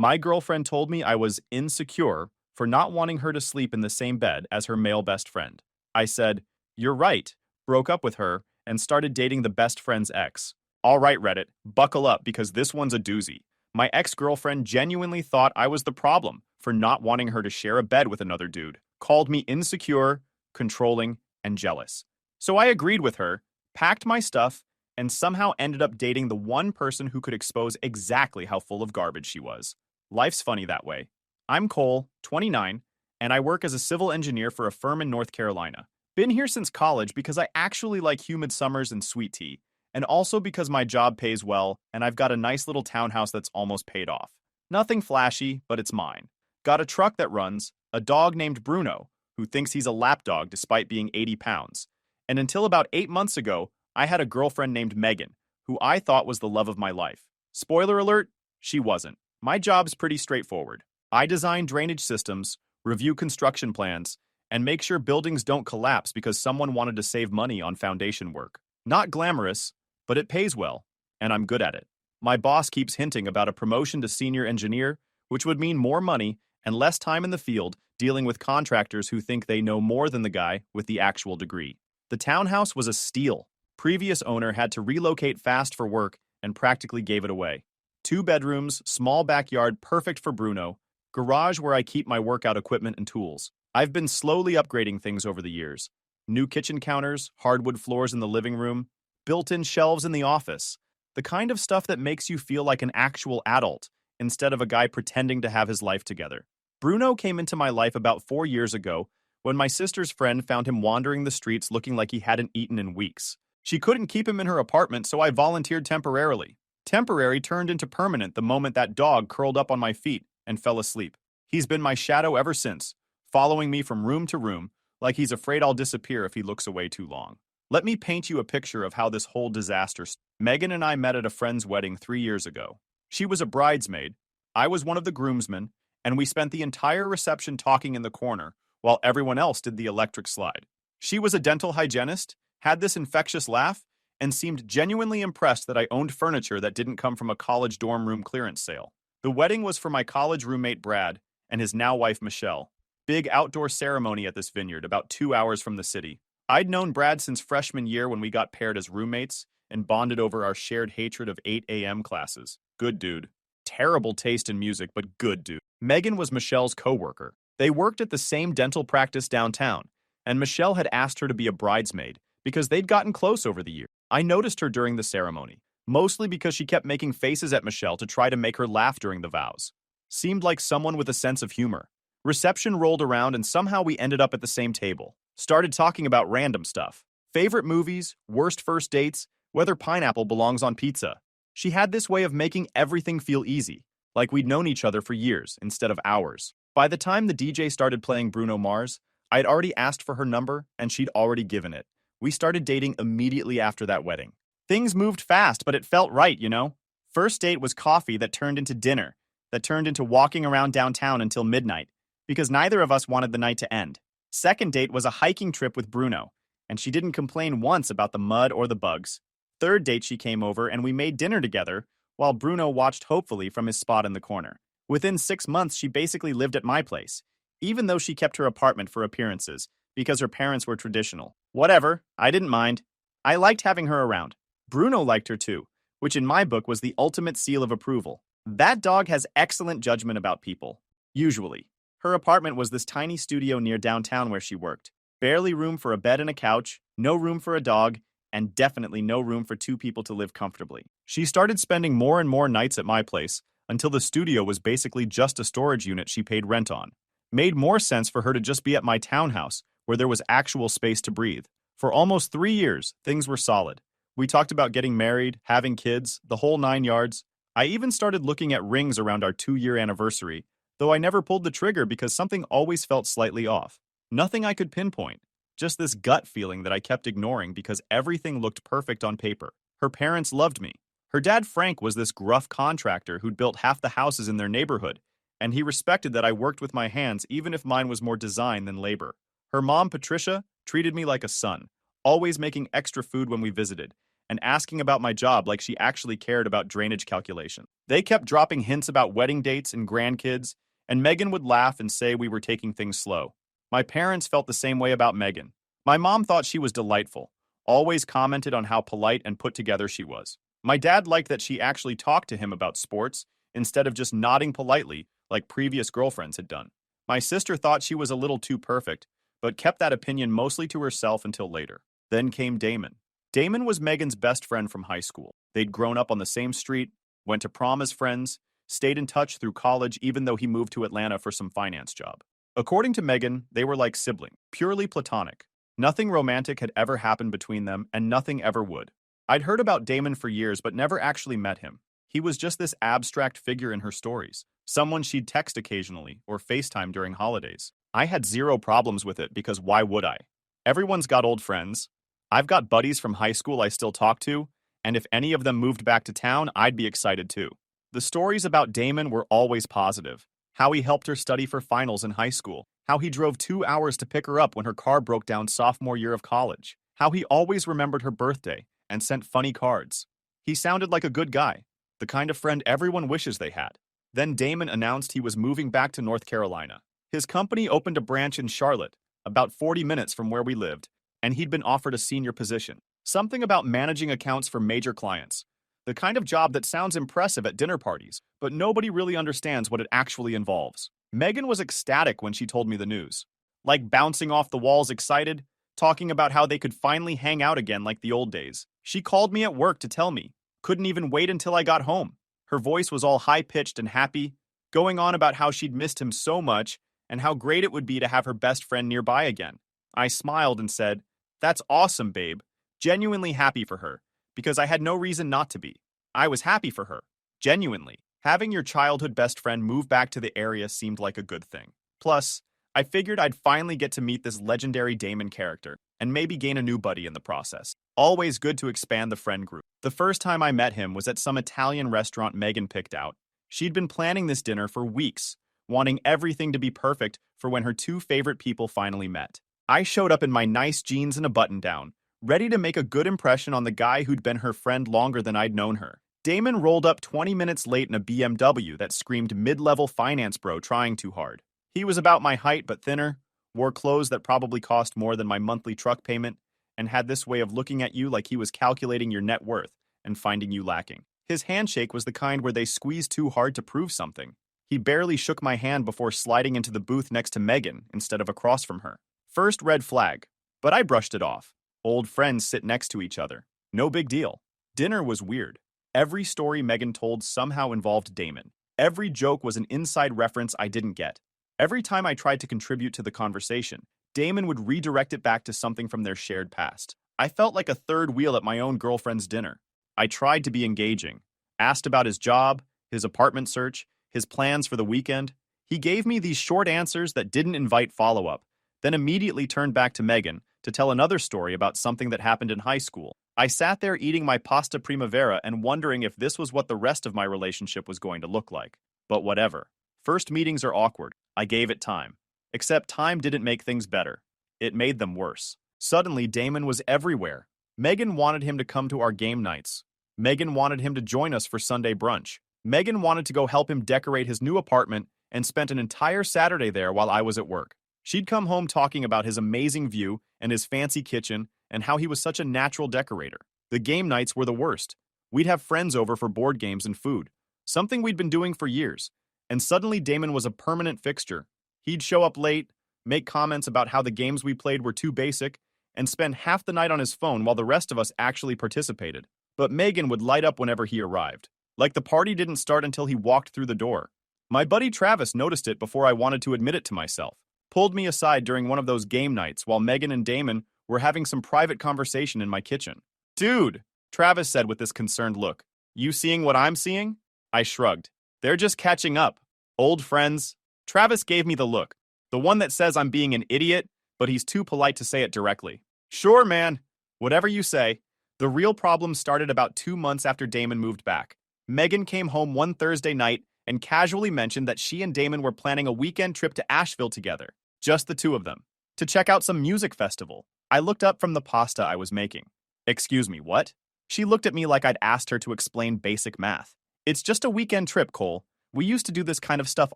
My girlfriend told me I was insecure for not wanting her to sleep in the same bed as her male best friend. I said, "You're right," broke up with her, and started dating the best friend's ex. All right, Reddit, buckle up because this one's a doozy. My ex-girlfriend genuinely thought I was the problem for not wanting her to share a bed with another dude, called me insecure, controlling, and jealous. So I agreed with her, packed my stuff, and somehow ended up dating the one person who could expose exactly how full of garbage she was. Life's funny that way. I'm Cole, 29, and I work as a civil engineer for a firm in North Carolina. Been here since college because I actually like humid summers and sweet tea, and also because my job pays well and I've got a nice little townhouse that's almost paid off. Nothing flashy, but it's mine. Got a truck that runs, a dog named Bruno, who thinks he's a lapdog despite being 80 pounds. And until about 8 months ago, I had a girlfriend named Megan, who I thought was the love of my life. Spoiler alert, she wasn't. My job's pretty straightforward. I design drainage systems, review construction plans, and make sure buildings don't collapse because someone wanted to save money on foundation work. Not glamorous, but it pays well, and I'm good at it. My boss keeps hinting about a promotion to senior engineer, which would mean more money and less time in the field dealing with contractors who think they know more than the guy with the actual degree. The townhouse was a steal. Previous owner had to relocate fast for work and practically gave it away. 2 bedrooms, small backyard perfect for Bruno, garage where I keep my workout equipment and tools. I've been slowly upgrading things over the years. New kitchen counters, hardwood floors in the living room, built-in shelves in the office. The kind of stuff that makes you feel like an actual adult instead of a guy pretending to have his life together. Bruno came into my life about 4 years ago when my sister's friend found him wandering the streets looking like he hadn't eaten in weeks. She couldn't keep him in her apartment, so I volunteered temporarily. Temporary turned into permanent the moment that dog curled up on my feet and fell asleep. He's been my shadow ever since, following me from room to room, like he's afraid I'll disappear if he looks away too long. Let me paint you a picture of how this whole disaster started. Megan and I met at a friend's wedding 3 years ago. She was a bridesmaid, I was one of the groomsmen, and we spent the entire reception talking in the corner while everyone else did the electric slide. She was a dental hygienist, had this infectious laugh, and seemed genuinely impressed that I owned furniture that didn't come from a college dorm room clearance sale. The wedding was for my college roommate Brad and his now wife Michelle. Big outdoor ceremony at this vineyard about 2 hours from the city. I'd known Brad since freshman year when we got paired as roommates and bonded over our shared hatred of 8 a.m. classes. Good dude. Terrible taste in music, but good dude. Megan was Michelle's coworker. They worked at the same dental practice downtown, and Michelle had asked her to be a bridesmaid because they'd gotten close over the year. I noticed her during the ceremony, mostly because she kept making faces at Michelle to try to make her laugh during the vows. Seemed like someone with a sense of humor. Reception rolled around and somehow we ended up at the same table. Started talking about random stuff. Favorite movies, worst first dates, whether pineapple belongs on pizza. She had this way of making everything feel easy, like we'd known each other for years instead of hours. By the time the DJ started playing Bruno Mars, I'd already asked for her number and she'd already given it. We started dating immediately after that wedding. Things moved fast, but it felt right, you know? First date was coffee that turned into dinner, that turned into walking around downtown until midnight, because neither of us wanted the night to end. Second date was a hiking trip with Bruno, and she didn't complain once about the mud or the bugs. Third date she came over and we made dinner together, while Bruno watched hopefully from his spot in the corner. Within 6 months, she basically lived at my place, even though she kept her apartment for appearances, because her parents were traditional. Whatever, I didn't mind. I liked having her around. Bruno liked her too, which in my book was the ultimate seal of approval. That dog has excellent judgment about people. Usually. Her apartment was this tiny studio near downtown where she worked. Barely room for a bed and a couch, no room for a dog, and definitely no room for 2 people to live comfortably. She started spending more and more nights at my place until the studio was basically just a storage unit she paid rent on. Made more sense for her to just be at my townhouse, where there was actual space to breathe. For almost 3 years, things were solid. We talked about getting married, having kids, the whole 9 yards. I even started looking at rings around our 2-year anniversary, though I never pulled the trigger because something always felt slightly off. Nothing I could pinpoint, just this gut feeling that I kept ignoring because everything looked perfect on paper. Her parents loved me. Her dad Frank was this gruff contractor who'd built half the houses in their neighborhood, and he respected that I worked with my hands even if mine was more design than labor. Her mom, Patricia, treated me like a son, always making extra food when we visited, and asking about my job like she actually cared about drainage calculation. They kept dropping hints about wedding dates and grandkids, and Megan would laugh and say we were taking things slow. My parents felt the same way about Megan. My mom thought she was delightful, always commented on how polite and put together she was. My dad liked that she actually talked to him about sports instead of just nodding politely like previous girlfriends had done. My sister thought she was a little too perfect, but kept that opinion mostly to herself until later. Then came Damon. Damon was Megan's best friend from high school. They'd grown up on the same street, went to prom as friends, stayed in touch through college even though he moved to Atlanta for some finance job. According to Megan, they were like siblings, purely platonic. Nothing romantic had ever happened between them, and nothing ever would. I'd heard about Damon for years but never actually met him. He was just this abstract figure in her stories, someone she'd text occasionally or FaceTime during holidays. I had zero problems with it because why would I? Everyone's got old friends. I've got buddies from high school I still talk to, and if any of them moved back to town, I'd be excited too. The stories about Damon were always positive. How he helped her study for finals in high school. How he drove 2 hours to pick her up when her car broke down sophomore year of college. How he always remembered her birthday and sent funny cards. He sounded like a good guy, the kind of friend everyone wishes they had. Then Damon announced he was moving back to North Carolina. His company opened a branch in Charlotte, about 40 minutes from where we lived, and he'd been offered a senior position. Something about managing accounts for major clients. The kind of job that sounds impressive at dinner parties, but nobody really understands what it actually involves. Megan was ecstatic when she told me the news. Like bouncing off the walls excited, talking about how they could finally hang out again like the old days. She called me at work to tell me. Couldn't even wait until I got home. Her voice was all high-pitched and happy, going on about how she'd missed him so much and how great it would be to have her best friend nearby again. I smiled and said, "That's awesome, babe." Genuinely happy for her, because I had no reason not to be. I was happy for her. Genuinely. Having your childhood best friend move back to the area seemed like a good thing. Plus, I figured I'd finally get to meet this legendary Damon character, and maybe gain a new buddy in the process. Always good to expand the friend group. The first time I met him was at some Italian restaurant Megan picked out. She'd been planning this dinner for weeks, wanting everything to be perfect for when her two favorite people finally met. I showed up in my nice jeans and a button-down, ready to make a good impression on the guy who'd been her friend longer than I'd known her. Damon rolled up 20 minutes late in a BMW that screamed mid-level finance bro trying too hard. He was about my height but thinner, wore clothes that probably cost more than my monthly truck payment, and had this way of looking at you like he was calculating your net worth and finding you lacking. His handshake was the kind where they squeeze too hard to prove something. He barely shook my hand before sliding into the booth next to Megan instead of across from her. First red flag, but I brushed it off. Old friends sit next to each other. No big deal. Dinner was weird. Every story Megan told somehow involved Damon. Every joke was an inside reference I didn't get. Every time I tried to contribute to the conversation, Damon would redirect it back to something from their shared past. I felt like a third wheel at my own girlfriend's dinner. I tried to be engaging. Asked about his job, his apartment search, his plans for the weekend. He gave me these short answers that didn't invite follow-up, then immediately turned back to Megan to tell another story about something that happened in high school. I sat there eating my pasta primavera and wondering if this was what the rest of my relationship was going to look like. But whatever. First meetings are awkward. I gave it time. Except time didn't make things better. It made them worse. Suddenly, Damon was everywhere. Megan wanted him to come to our game nights. Megan wanted him to join us for Sunday brunch. Megan wanted to go help him decorate his new apartment and spent an entire Saturday there while I was at work. She'd come home talking about his amazing view and his fancy kitchen and how he was such a natural decorator. The game nights were the worst. We'd have friends over for board games and food, something we'd been doing for years. And suddenly Damon was a permanent fixture. He'd show up late, make comments about how the games we played were too basic, and spend half the night on his phone while the rest of us actually participated. But Megan would light up whenever he arrived. Like the party didn't start until he walked through the door. My buddy Travis noticed it before I wanted to admit it to myself. Pulled me aside during one of those game nights while Megan and Damon were having some private conversation in my kitchen. "Dude," Travis said with this concerned look, "you seeing what I'm seeing?" I shrugged. "They're just catching up. Old friends." Travis gave me the look, the one that says I'm being an idiot, but he's too polite to say it directly. "Sure, man. Whatever you say." The real problem started about 2 months after Damon moved back. Megan came home one Thursday night and casually mentioned that she and Damon were planning a weekend trip to Asheville together, just the two of them, to check out some music festival. I looked up from the pasta I was making. "Excuse me, what?" She looked at me like I'd asked her to explain basic math. It's just a weekend trip, Cole. We used to do this kind of stuff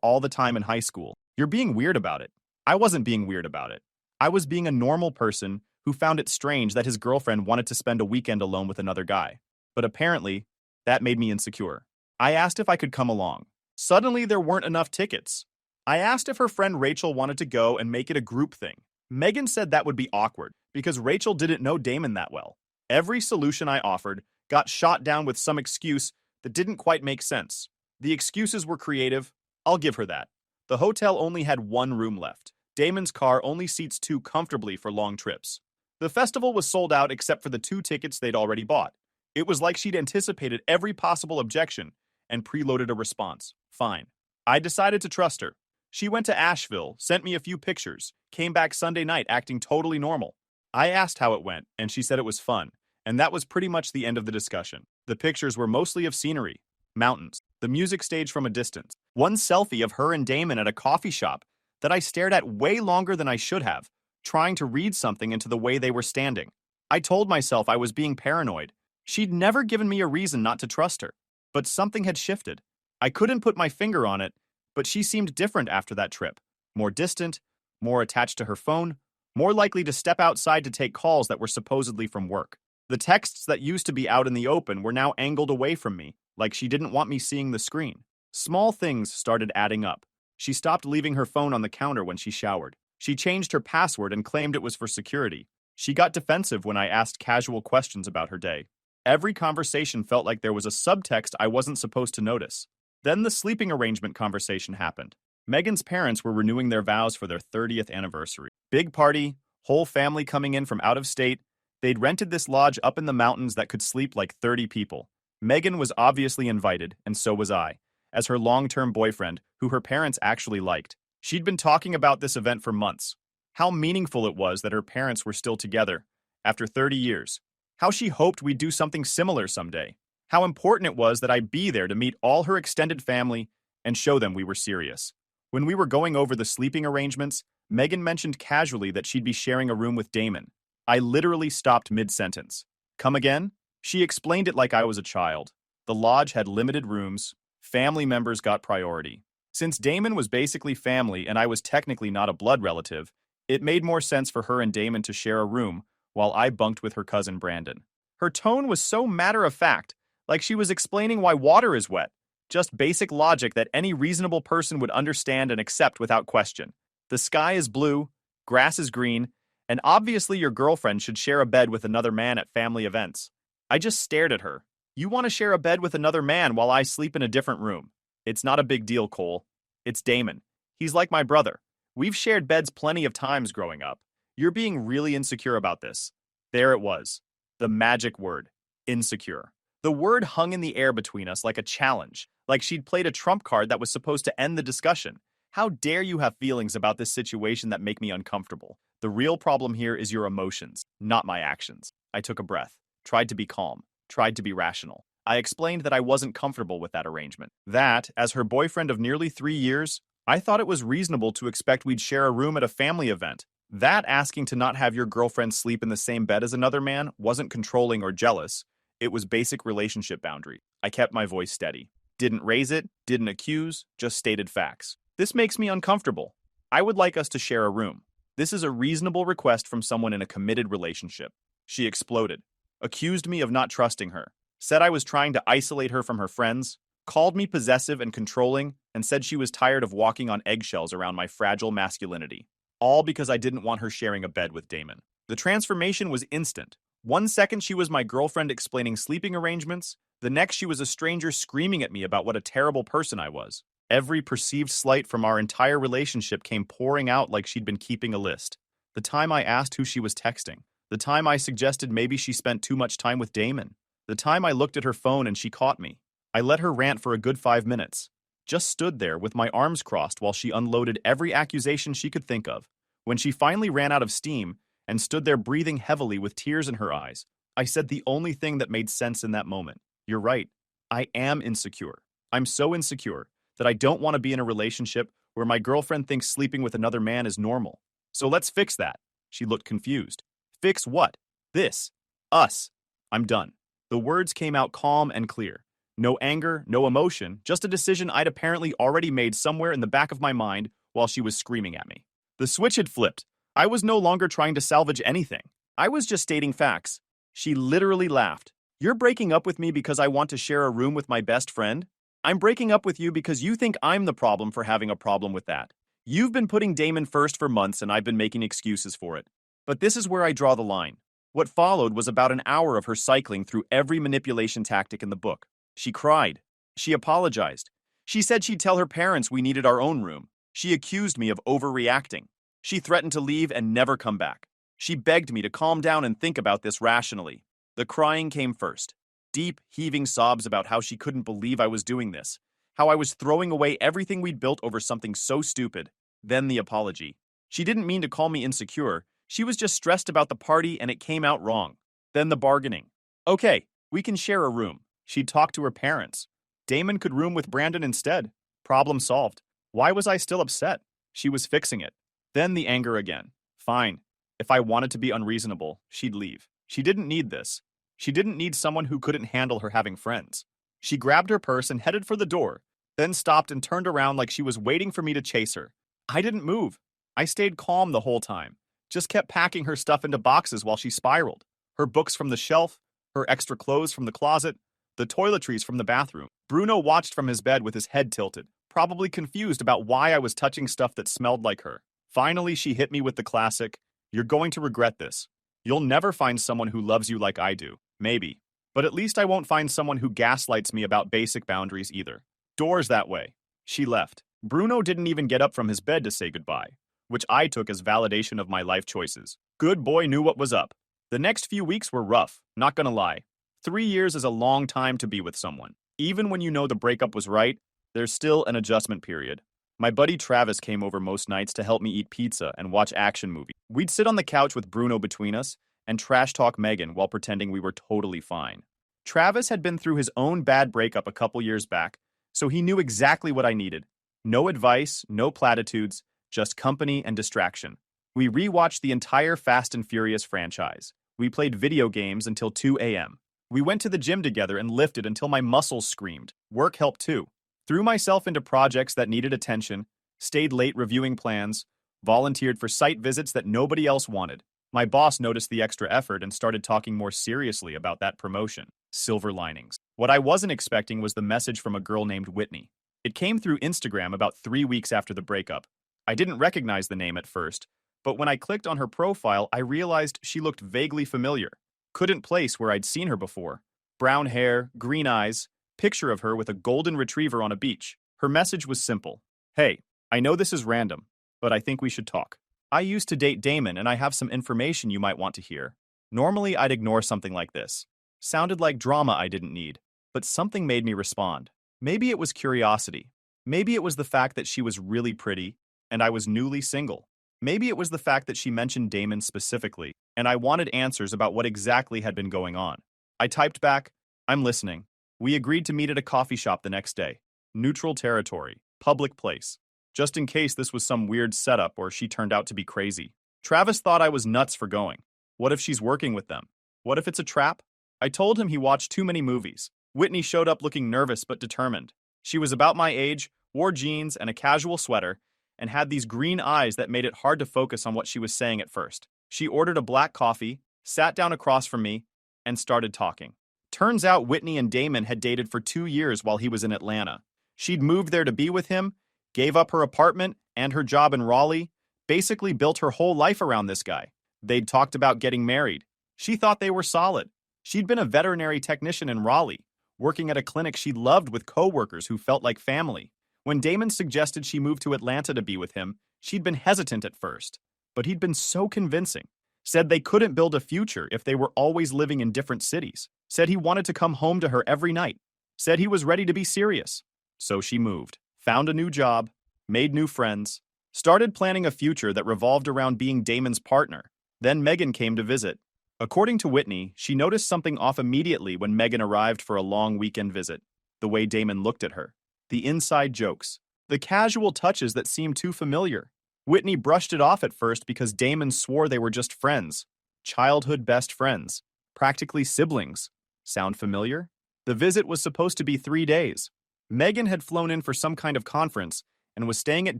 all the time in high school. You're being weird about it. I wasn't being weird about it. I was being a normal person who found it strange that his girlfriend wanted to spend a weekend alone with another guy. But apparently, that made me insecure. I asked if I could come along. Suddenly, there weren't enough tickets. I asked if her friend Rachel wanted to go and make it a group thing. Megan said that would be awkward because Rachel didn't know Damon that well. Every solution I offered got shot down with some excuse that didn't quite make sense. The excuses were creative. I'll give her that. The hotel only had one room left. Damon's car only seats two comfortably for long trips. The festival was sold out except for the 2 tickets they'd already bought. It was like she'd anticipated every possible objection and preloaded a response. Fine. I decided to trust her. She went to Asheville, sent me a few pictures, came back Sunday night acting totally normal. I asked how it went, and she said it was fun, and that was pretty much the end of the discussion. The pictures were mostly of scenery, mountains, the music stage from a distance, one selfie of her and Damon at a coffee shop that I stared at way longer than I should have, trying to read something into the way they were standing. I told myself I was being paranoid. She'd never given me a reason not to trust her, but something had shifted. I couldn't put my finger on it, but she seemed different after that trip. More distant, more attached to her phone, more likely to step outside to take calls that were supposedly from work. The texts that used to be out in the open were now angled away from me, like she didn't want me seeing the screen. Small things started adding up. She stopped leaving her phone on the counter when she showered. She changed her password and claimed it was for security. She got defensive when I asked casual questions about her day. Every conversation felt like there was a subtext I wasn't supposed to notice. Then the sleeping arrangement conversation happened. Megan's parents were renewing their vows for their 30th anniversary. Big party, whole family coming in from out of state. They'd rented this lodge up in the mountains that could sleep like 30 people. Megan was obviously invited, and so was I, as her long-term boyfriend, who her parents actually liked. She'd been talking about this event for months. How meaningful it was that her parents were still together, after 30 years. How she hoped we'd do something similar someday. How important it was that I be there to meet all her extended family and show them we were serious. When we were going over the sleeping arrangements, Megan mentioned casually that she'd be sharing a room with Damon. I literally stopped mid-sentence. Come again? She explained it like I was a child. The lodge had limited rooms. Family members got priority. Since Damon was basically family and I was technically not a blood relative, it made more sense for her and Damon to share a room while I bunked with her cousin Brandon. Her tone was so matter-of-fact, like she was explaining why water is wet. Just basic logic that any reasonable person would understand and accept without question. The sky is blue, grass is green, and obviously your girlfriend should share a bed with another man at family events. I just stared at her. You want to share a bed with another man while I sleep in a different room. It's not a big deal, Cole. It's Damon. He's like my brother. We've shared beds plenty of times growing up. You're being really insecure about this. There it was. The magic word. Insecure. The word hung in the air between us like a challenge, like she'd played a trump card that was supposed to end the discussion. How dare you have feelings about this situation that make me uncomfortable? The real problem here is your emotions, not my actions. I took a breath, tried to be calm, tried to be rational. I explained that I wasn't comfortable with that arrangement. That, as her boyfriend of nearly 3 years, I thought it was reasonable to expect we'd share a room at a family event. That asking to not have your girlfriend sleep in the same bed as another man wasn't controlling or jealous. It was basic relationship boundary. I kept my voice steady. Didn't raise it, didn't accuse, just stated facts. This makes me uncomfortable. I would like us to share a room. This is a reasonable request from someone in a committed relationship. She exploded, accused me of not trusting her, said I was trying to isolate her from her friends, called me possessive and controlling, and said she was tired of walking on eggshells around my fragile masculinity. All because I didn't want her sharing a bed with Damon. The transformation was instant. 1 second she was my girlfriend explaining sleeping arrangements, the next she was a stranger screaming at me about what a terrible person I was. Every perceived slight from our entire relationship came pouring out like she'd been keeping a list. The time I asked who she was texting. The time I suggested maybe she spent too much time with Damon. The time I looked at her phone and she caught me. I let her rant for a good 5 minutes. Just stood there with my arms crossed while she unloaded every accusation she could think of. When she finally ran out of steam and stood there breathing heavily with tears in her eyes, I said the only thing that made sense in that moment. You're right. I am insecure. I'm so insecure that I don't want to be in a relationship where my girlfriend thinks sleeping with another man is normal. So let's fix that. She looked confused. Fix what? This. Us. I'm done. The words came out calm and clear. No anger, no emotion, just a decision I'd apparently already made somewhere in the back of my mind while she was screaming at me. The switch had flipped. I was no longer trying to salvage anything. I was just stating facts. She literally laughed. "You're breaking up with me because I want to share a room with my best friend? I'm breaking up with you because you think I'm the problem for having a problem with that. You've been putting Damon first for months and I've been making excuses for it. But this is where I draw the line." What followed was about an hour of her cycling through every manipulation tactic in the book. She cried. She apologized. She said she'd tell her parents we needed our own room. She accused me of overreacting. She threatened to leave and never come back. She begged me to calm down and think about this rationally. The crying came first. Deep, heaving sobs about how she couldn't believe I was doing this, how I was throwing away everything we'd built over something so stupid. Then the apology. She didn't mean to call me insecure. She was just stressed about the party and it came out wrong. Then the bargaining. "Okay, we can share a room." She'd talk to her parents. Damon could room with Brandon instead. Problem solved. Why was I still upset? She was fixing it. Then the anger again. Fine. If I wanted to be unreasonable, she'd leave. She didn't need this. She didn't need someone who couldn't handle her having friends. She grabbed her purse and headed for the door, then stopped and turned around like she was waiting for me to chase her. I didn't move. I stayed calm the whole time. Just kept packing her stuff into boxes while she spiraled. Her books from the shelf, her extra clothes from the closet, the toiletries from the bathroom. Bruno watched from his bed with his head tilted, probably confused about why I was touching stuff that smelled like her. Finally, she hit me with the classic, "You're going to regret this. You'll never find someone who loves you like I do. Maybe. But at least I won't find someone who gaslights me about basic boundaries either." Doors that way. She left. Bruno didn't even get up from his bed to say goodbye, which I took as validation of my life choices. Good boy knew what was up. The next few weeks were rough, not gonna lie. 3 years is a long time to be with someone. Even when you know the breakup was right, there's still an adjustment period. My buddy Travis came over most nights to help me eat pizza and watch action movies. We'd sit on the couch with Bruno between us and trash talk Megan while pretending we were totally fine. Travis had been through his own bad breakup a couple years back, so he knew exactly what I needed. No advice, no platitudes, just company and distraction. We rewatched the entire Fast and Furious franchise. We played video games until 2 a.m. We went to the gym together and lifted until my muscles screamed. Work helped too. Threw myself into projects that needed attention, stayed late reviewing plans, volunteered for site visits that nobody else wanted. My boss noticed the extra effort and started talking more seriously about that promotion. Silver linings. What I wasn't expecting was the message from a girl named Whitney. It came through Instagram about 3 weeks after the breakup. I didn't recognize the name at first, but when I clicked on her profile, I realized she looked vaguely familiar. Couldn't place where I'd seen her before. Brown hair, green eyes, picture of her with a golden retriever on a beach. Her message was simple. "Hey, I know this is random, but I think we should talk. I used to date Damon and I have some information you might want to hear." Normally, I'd ignore something like this. Sounded like drama I didn't need, but something made me respond. Maybe it was curiosity. Maybe it was the fact that she was really pretty and I was newly single. Maybe it was the fact that she mentioned Damon specifically, and I wanted answers about what exactly had been going on. I typed back, "I'm listening." We agreed to meet at a coffee shop the next day. Neutral territory, public place. Just in case this was some weird setup or she turned out to be crazy. Travis thought I was nuts for going. What if she's working with them? What if it's a trap? I told him he watched too many movies. Whitney showed up looking nervous but determined. She was about my age, wore jeans and a casual sweater, and had these green eyes that made it hard to focus on what she was saying at first. She ordered a black coffee, sat down across from me, and started talking. Turns out Whitney and Damon had dated for 2 years while he was in Atlanta. She'd moved there to be with him, gave up her apartment and her job in Raleigh, basically built her whole life around this guy. They'd talked about getting married. She thought they were solid. She'd been a veterinary technician in Raleigh, working at a clinic she loved with coworkers who felt like family. When Damon suggested she move to Atlanta to be with him, she'd been hesitant at first, but he'd been so convincing. Said they couldn't build a future if they were always living in different cities. Said he wanted to come home to her every night. Said he was ready to be serious. So she moved, found a new job, made new friends, started planning a future that revolved around being Damon's partner. Then Megan came to visit. According to Whitney, she noticed something off immediately when Megan arrived for a long weekend visit. The way Damon looked at her. The inside jokes. The casual touches that seemed too familiar. Whitney brushed it off at first because Damon swore they were just friends. Childhood best friends. Practically siblings. Sound familiar? The visit was supposed to be 3 days. Megan had flown in for some kind of conference and was staying at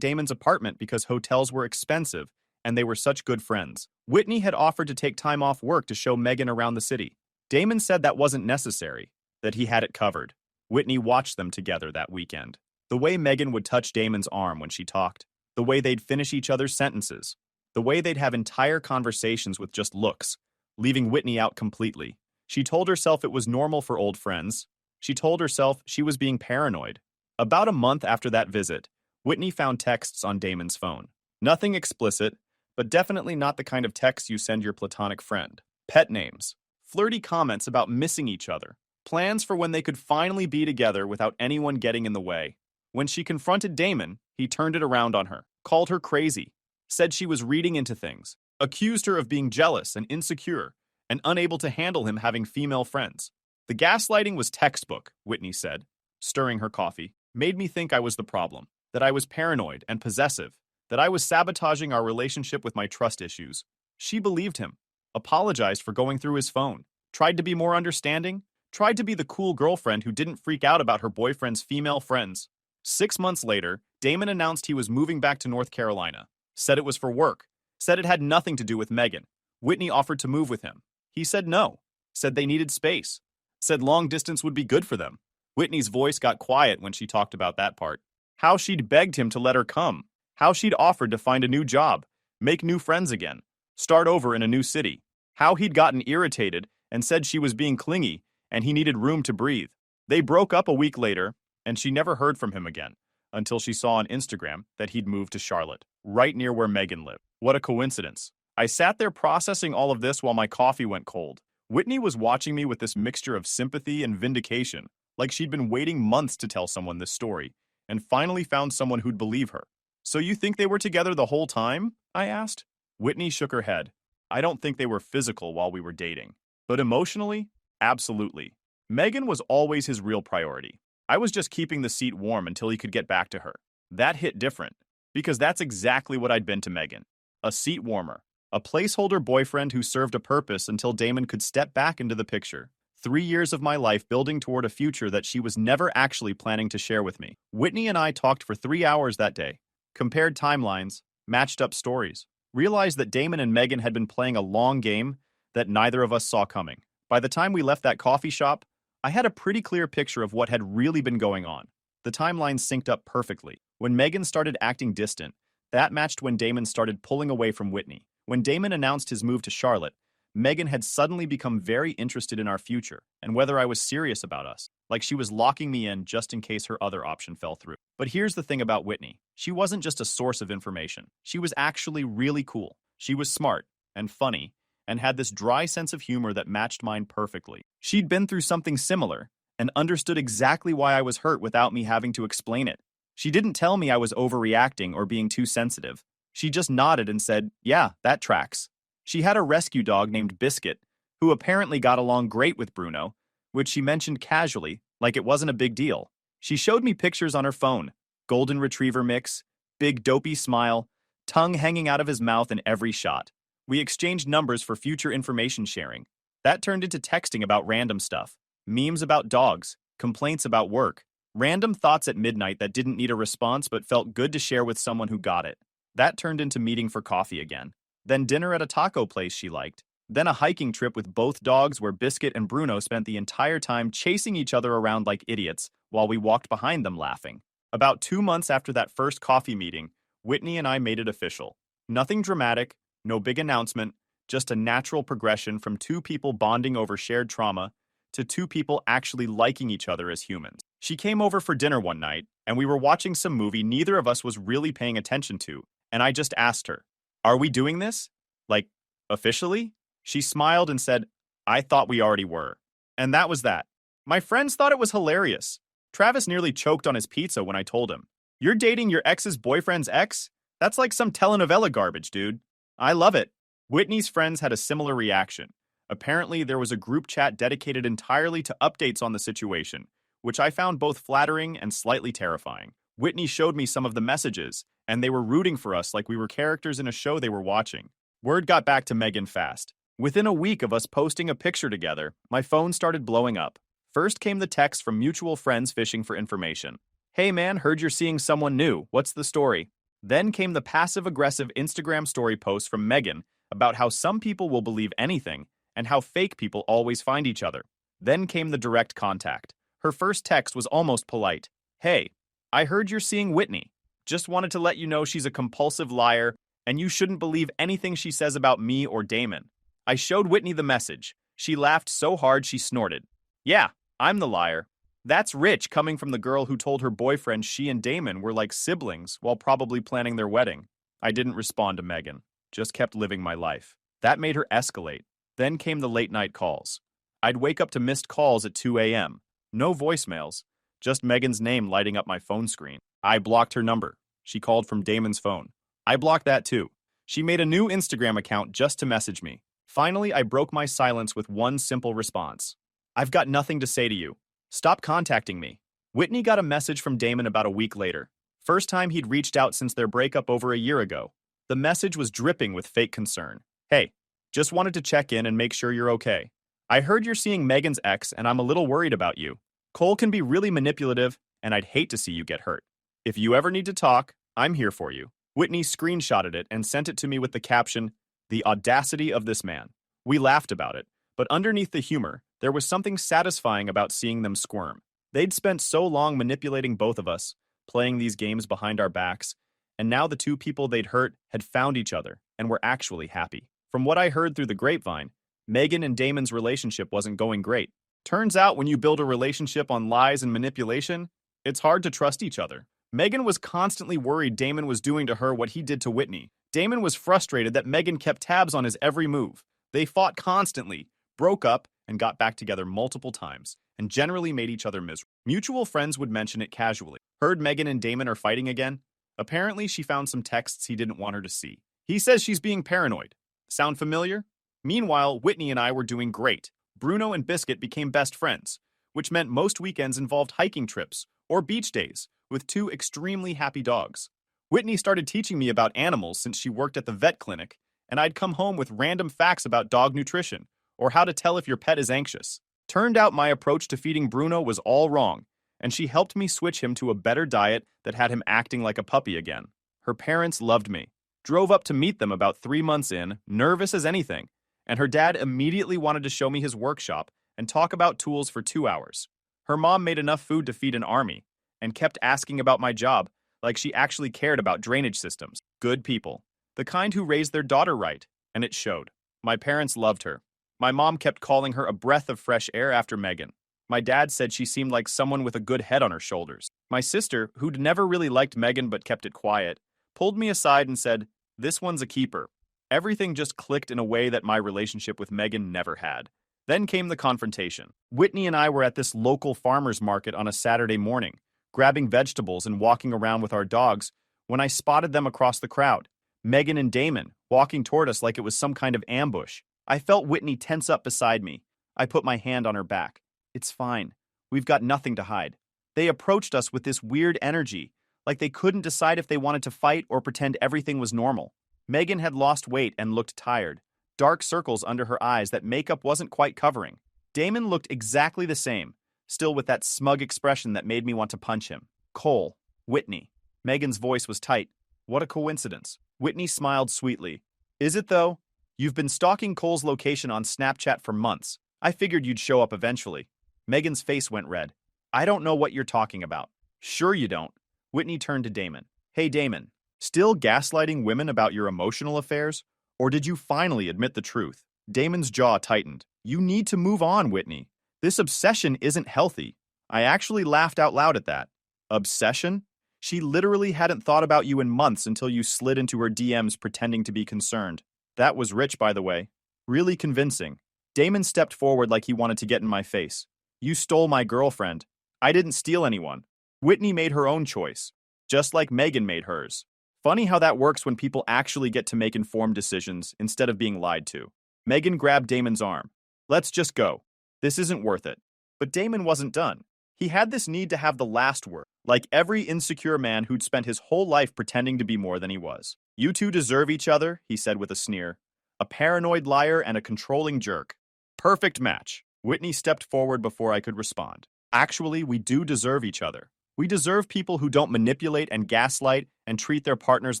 Damon's apartment because hotels were expensive and they were such good friends. Whitney had offered to take time off work to show Megan around the city. Damon said that wasn't necessary, that he had it covered. Whitney watched them together that weekend. The way Megan would touch Damon's arm when she talked, the way they'd finish each other's sentences, the way they'd have entire conversations with just looks, leaving Whitney out completely. She told herself it was normal for old friends. She told herself she was being paranoid. About a month after that visit, Whitney found texts on Damon's phone. Nothing explicit, but definitely not the kind of text you send your platonic friend. Pet names, flirty comments about missing each other, plans for when they could finally be together without anyone getting in the way. When she confronted Damon, he turned it around on her, called her crazy, said she was reading into things, accused her of being jealous and insecure, and unable to handle him having female friends. The gaslighting was textbook, Whitney said, stirring her coffee. Made me think I was the problem, that I was paranoid and possessive, that I was sabotaging our relationship with my trust issues. She believed him, apologized for going through his phone, tried to be more understanding, tried to be the cool girlfriend who didn't freak out about her boyfriend's female friends. 6 months later, Damon announced he was moving back to North Carolina, said it was for work, said it had nothing to do with Megan. Whitney offered to move with him. He said no, said they needed space, said long distance would be good for them. Whitney's voice got quiet when she talked about that part. How she'd begged him to let her come, how she'd offered to find a new job, make new friends again, start over in a new city, how he'd gotten irritated and said she was being clingy and he needed room to breathe. They broke up a week later, and she never heard from him again, until she saw on Instagram that he'd moved to Charlotte, right near where Megan lived. What a coincidence. I sat there processing all of this while my coffee went cold. Whitney was watching me with this mixture of sympathy and vindication, like she'd been waiting months to tell someone this story, and finally found someone who'd believe her. So you think they were together the whole time? I asked. Whitney shook her head. I don't think they were physical while we were dating. But emotionally? Absolutely. Megan was always his real priority. I was just keeping the seat warm until he could get back to her. That hit different, because that's exactly what I'd been to Megan. A seat warmer. A placeholder boyfriend who served a purpose until Damon could step back into the picture. 3 years of my life building toward a future that she was never actually planning to share with me. Whitney and I talked for 3 hours that day, compared timelines, matched up stories, realized that Damon and Megan had been playing a long game that neither of us saw coming. By the time we left that coffee shop, I had a pretty clear picture of what had really been going on. The timelines synced up perfectly. When Megan started acting distant, that matched when Damon started pulling away from Whitney. When Damon announced his move to Charlotte, Megan had suddenly become very interested in our future and whether I was serious about us, like she was locking me in just in case her other option fell through. But here's the thing about Whitney. She wasn't just a source of information. She was actually really cool. She was smart and funny and had this dry sense of humor that matched mine perfectly. She'd been through something similar and understood exactly why I was hurt without me having to explain it. She didn't tell me I was overreacting or being too sensitive. She just nodded and said, yeah, that tracks. She had a rescue dog named Biscuit, who apparently got along great with Bruno, which she mentioned casually, like it wasn't a big deal. She showed me pictures on her phone, golden retriever mix, big dopey smile, tongue hanging out of his mouth in every shot. We exchanged numbers for future information sharing. That turned into texting about random stuff, memes about dogs, complaints about work, random thoughts at midnight that didn't need a response but felt good to share with someone who got it. That turned into meeting for coffee again. Then dinner at a taco place she liked. Then a hiking trip with both dogs where Biscuit and Bruno spent the entire time chasing each other around like idiots while we walked behind them laughing. About 2 months after that first coffee meeting, Whitney and I made it official. Nothing dramatic, no big announcement, just a natural progression from 2 people bonding over shared trauma to 2 people actually liking each other as humans. She came over for dinner one night, and we were watching some movie neither of us was really paying attention to, and I just asked her, "Are we doing this? Like, officially?" She smiled and said, "I thought we already were." And that was that. My friends thought it was hilarious. Travis nearly choked on his pizza when I told him, "You're dating your ex's boyfriend's ex? That's like some telenovela garbage, dude." I love it. Whitney's friends had a similar reaction. Apparently, there was a group chat dedicated entirely to updates on the situation, which I found both flattering and slightly terrifying. Whitney showed me some of the messages, and they were rooting for us like we were characters in a show they were watching. Word got back to Megan fast. Within a week of us posting a picture together, my phone started blowing up. First came the text from mutual friends fishing for information. Hey man, heard you're seeing someone new. What's the story? Then came the passive-aggressive Instagram story post from Megan about how some people will believe anything and how fake people always find each other. Then came the direct contact. Her first text was almost polite. Hey, I heard you're seeing Whitney. Just wanted to let you know she's a compulsive liar and you shouldn't believe anything she says about me or Damon. I showed Whitney the message. She laughed so hard she snorted. Yeah, I'm the liar. That's rich coming from the girl who told her boyfriend she and Damon were like siblings while probably planning their wedding. I didn't respond to Megan, just kept living my life. That made her escalate. Then came the late night calls. I'd wake up to missed calls at 2 a.m. No voicemails, just Megan's name lighting up my phone screen. I blocked her number. She called from Damon's phone. I blocked that too. She made a new Instagram account just to message me. Finally, I broke my silence with one simple response. I've got nothing to say to you. Stop contacting me. Whitney got a message from Damon about a week later. First time he'd reached out since their breakup over a year ago. The message was dripping with fake concern. Hey, just wanted to check in and make sure you're okay. I heard you're seeing Megan's ex and I'm a little worried about you. Cole can be really manipulative and I'd hate to see you get hurt. If you ever need to talk, I'm here for you. Whitney screenshotted it and sent it to me with the caption, "The audacity of this man." We laughed about it, but underneath the humor, there was something satisfying about seeing them squirm. They'd spent so long manipulating both of us, playing these games behind our backs, and now the two people they'd hurt had found each other and were actually happy. From what I heard through the grapevine, Megan and Damon's relationship wasn't going great. Turns out when you build a relationship on lies and manipulation, it's hard to trust each other. Megan was constantly worried Damon was doing to her what he did to Whitney. Damon was frustrated that Megan kept tabs on his every move. They fought constantly, broke up, and got back together multiple times, and generally made each other miserable. Mutual friends would mention it casually. Heard Megan and Damon are fighting again? Apparently, she found some texts he didn't want her to see. He says she's being paranoid. Sound familiar? Meanwhile, Whitney and I were doing great. Bruno and Biscuit became best friends, which meant most weekends involved hiking trips or beach days with two extremely happy dogs. Whitney started teaching me about animals since she worked at the vet clinic, and I'd come home with random facts about dog nutrition or how to tell if your pet is anxious. Turned out my approach to feeding Bruno was all wrong, and she helped me switch him to a better diet that had him acting like a puppy again. Her parents loved me. Drove up to meet them about 3 months in, nervous as anything, and her dad immediately wanted to show me his workshop and talk about tools for 2 hours. Her mom made enough food to feed an army and kept asking about my job like she actually cared about drainage systems. Good people. The kind who raised their daughter right, and it showed. My parents loved her. My mom kept calling her a breath of fresh air after Megan. My dad said she seemed like someone with a good head on her shoulders. My sister, who'd never really liked Megan but kept it quiet, pulled me aside and said, "This one's a keeper." Everything just clicked in a way that my relationship with Megan never had. Then came the confrontation. Whitney and I were at this local farmer's market on a Saturday morning, grabbing vegetables and walking around with our dogs, when I spotted them across the crowd. Megan and Damon, walking toward us like it was some kind of ambush. I felt Whitney tense up beside me. I put my hand on her back. It's fine. We've got nothing to hide. They approached us with this weird energy, like they couldn't decide if they wanted to fight or pretend everything was normal. Megan had lost weight and looked tired, dark circles under her eyes that makeup wasn't quite covering. Damon looked exactly the same, still with that smug expression that made me want to punch him. Cole, Whitney. Megan's voice was tight. What a coincidence. Whitney smiled sweetly. Is it though? You've been stalking Cole's location on Snapchat for months. I figured you'd show up eventually. Megan's face went red. I don't know what you're talking about. Sure you don't. Whitney turned to Damon. Hey Damon, still gaslighting women about your emotional affairs? Or did you finally admit the truth? Damon's jaw tightened. You need to move on, Whitney. This obsession isn't healthy. I actually laughed out loud at that. Obsession? She literally hadn't thought about you in months until you slid into her DMs pretending to be concerned. That was rich, by the way. Really convincing. Damon stepped forward like he wanted to get in my face. You stole my girlfriend. I didn't steal anyone. Whitney made her own choice, just like Megan made hers. Funny how that works when people actually get to make informed decisions instead of being lied to. Megan grabbed Damon's arm. Let's just go. This isn't worth it. But Damon wasn't done. He had this need to have the last word, like every insecure man who'd spent his whole life pretending to be more than he was. You two deserve each other, he said with a sneer. A paranoid liar and a controlling jerk. Perfect match. Whitney stepped forward before I could respond. Actually, we do deserve each other. We deserve people who don't manipulate and gaslight and treat their partners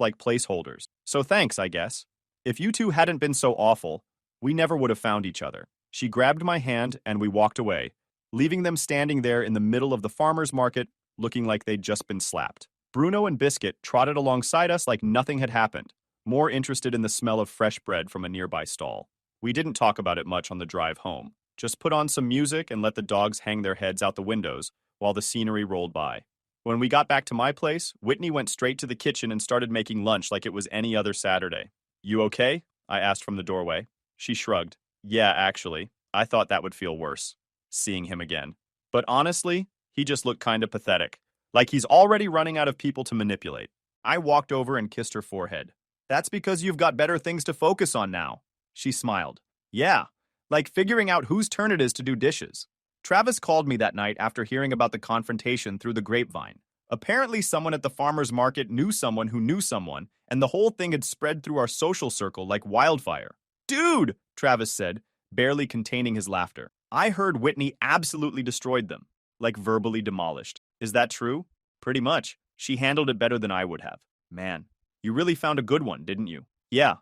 like placeholders. So thanks, I guess. If you two hadn't been so awful, we never would have found each other. She grabbed my hand and we walked away, leaving them standing there in the middle of the farmer's market, looking like they'd just been slapped. Bruno and Biscuit trotted alongside us like nothing had happened, more interested in the smell of fresh bread from a nearby stall. We didn't talk about it much on the drive home, just put on some music and let the dogs hang their heads out the windows while the scenery rolled by. When we got back to my place, Whitney went straight to the kitchen and started making lunch like it was any other Saturday. "You okay?" I asked from the doorway. She shrugged. "Yeah, actually. I thought that would feel worse, seeing him again. But honestly, he just looked kinda pathetic. Like he's already running out of people to manipulate." I walked over and kissed her forehead. "That's because you've got better things to focus on now." She smiled. "Yeah, like figuring out whose turn it is to do dishes." Travis called me that night after hearing about the confrontation through the grapevine. Apparently, someone at the farmer's market knew someone who knew someone, and the whole thing had spread through our social circle like wildfire. "Dude," Travis said, barely containing his laughter. "I heard Whitney absolutely destroyed them, like verbally demolished. Is that true?" "Pretty much. She handled it better than I would have." "Man, you really found a good one, didn't you?" Yeah,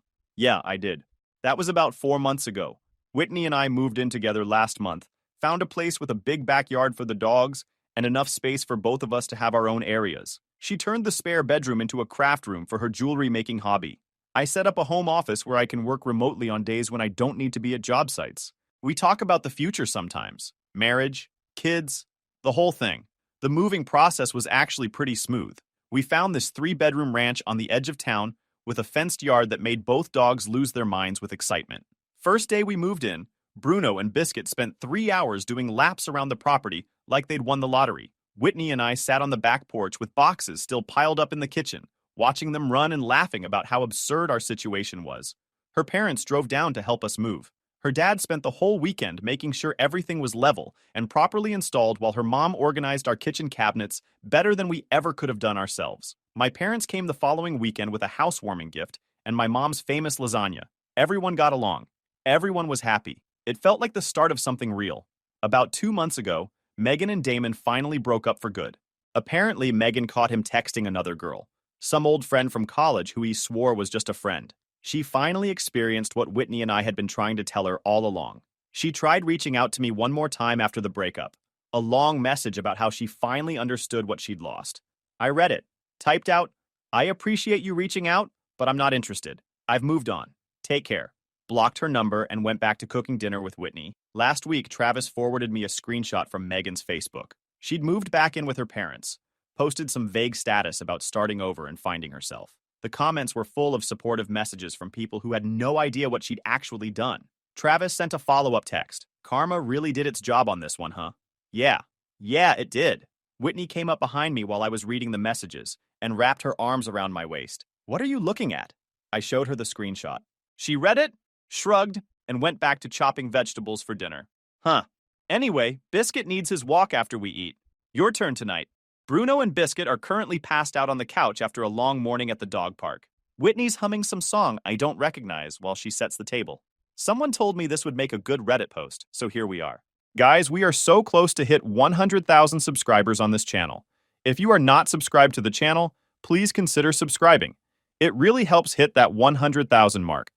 I did. That was about 4 months ago. Whitney and I moved in together last month, found a place with a big backyard for the dogs, and enough space for both of us to have our own areas. She turned the spare bedroom into a craft room for her jewelry-making hobby. I set up a home office where I can work remotely on days when I don't need to be at job sites. We talk about the future sometimes. Marriage, kids, the whole thing. The moving process was actually pretty smooth. We found this 3-bedroom ranch on the edge of town with a fenced yard that made both dogs lose their minds with excitement. First day we moved in, Bruno and Biscuit spent 3 hours doing laps around the property like they'd won the lottery. Whitney and I sat on the back porch with boxes still piled up in the kitchen, watching them run and laughing about how absurd our situation was. Her parents drove down to help us move. Her dad spent the whole weekend making sure everything was level and properly installed while her mom organized our kitchen cabinets better than we ever could have done ourselves. My parents came the following weekend with a housewarming gift and my mom's famous lasagna. Everyone got along. Everyone was happy. It felt like the start of something real. About 2 months ago, Megan and Damon finally broke up for good. Apparently, Megan caught him texting another girl, some old friend from college who he swore was just a friend. She finally experienced what Whitney and I had been trying to tell her all along. She tried reaching out to me one more time after the breakup, a long message about how she finally understood what she'd lost. I read it, typed out, "I appreciate you reaching out, but I'm not interested. I've moved on. Take care." Blocked her number and went back to cooking dinner with Whitney. Last week, Travis forwarded me a screenshot from Megan's Facebook. She'd moved back in with her parents, posted some vague status about starting over and finding herself. The comments were full of supportive messages from people who had no idea what she'd actually done. Travis sent a follow-up text. "Karma really did its job on this one, huh?" Yeah, it did. Whitney came up behind me while I was reading the messages and wrapped her arms around my waist. "What are you looking at?" I showed her the screenshot. She read it, shrugged, and went back to chopping vegetables for dinner. Huh. Anyway, Biscuit needs his walk after we eat. Your turn tonight. Bruno and Biscuit are currently passed out on the couch after a long morning at the dog park. Whitney's humming some song I don't recognize while she sets the table. Someone told me this would make a good Reddit post, so here we are. Guys, we are so close to hit 100,000 subscribers on this channel. If you are not subscribed to the channel, please consider subscribing. It really helps hit that 100,000 mark.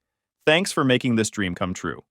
Thanks for making this dream come true.